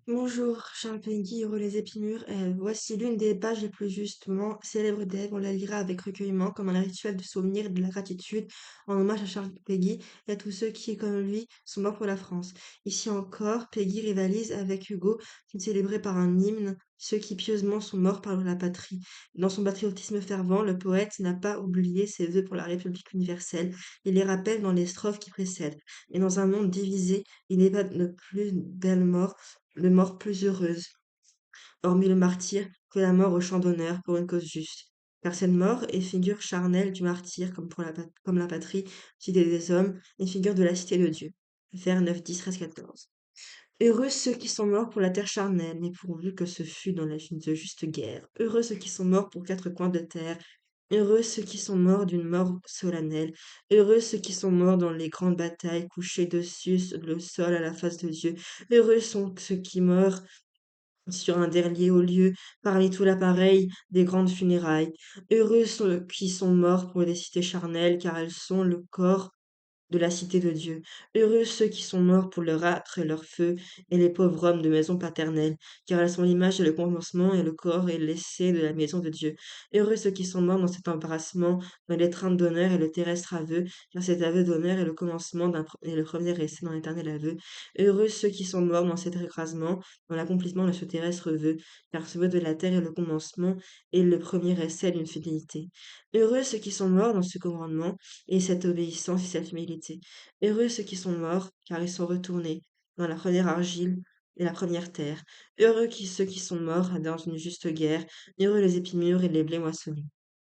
Bonjour, Charles Péguy, heureux les épimures. Voici l'une des pages les plus justement célèbres d'Ève. On la lira avec recueillement comme un rituel de souvenir et de la gratitude en hommage à Charles Péguy et à tous ceux qui, comme lui, sont morts pour la France. Ici encore, Péguy rivalise avec Hugo, qui est célébré par un hymne, ceux qui pieusement sont morts par la patrie. Dans son patriotisme fervent, le poète n'a pas oublié ses vœux pour la République universelle. Il les rappelle dans les strophes qui précèdent. Et dans un monde divisé, il n'est pas de plus belle mort de mort plus heureuse, hormis le martyre, que la mort au champ d'honneur pour une cause juste. Car cette mort est figure charnelle du martyr, comme la patrie, cité des hommes, et figure de la cité de Dieu. Vers 9, 10, 13, 14. Heureux ceux qui sont morts pour la terre charnelle, mais pourvu que ce fût dans de juste guerre. Heureux ceux qui sont morts pour quatre coins de terre. Heureux ceux qui sont morts d'une mort solennelle. Heureux ceux qui sont morts dans les grandes batailles, couchés dessus le sol à la face de Dieu. Heureux sont ceux qui meurent sur un dernier haut lieu, parmi tout l'appareil des grandes funérailles. Heureux ceux qui sont morts pour des cités charnelles, car elles sont le corps de la cité de Dieu. Heureux ceux qui sont morts pour leur âtre et leur feu, et les pauvres hommes de maison paternelle, car elles sont l'image et le commencement et le corps et l'essai de la maison de Dieu. Heureux ceux qui sont morts dans cet embrassement, dans l'étreinte d'honneur et le terrestre aveu, car cet aveu d'honneur est le commencement et le premier essai dans l'éternel aveu. Heureux ceux qui sont morts dans cet écrasement, dans l'accomplissement de ce terrestre vœu, car ce vœu de la terre est le commencement et le premier essai d'une fidélité. Heureux ceux qui sont morts dans ce commandement, et cette obéissance et cette humilité. Heureux ceux qui sont morts, car ils sont retournés dans la première argile et la première terre. Heureux ceux qui sont morts dans une juste guerre. Heureux les épimures et les blés moissonnés.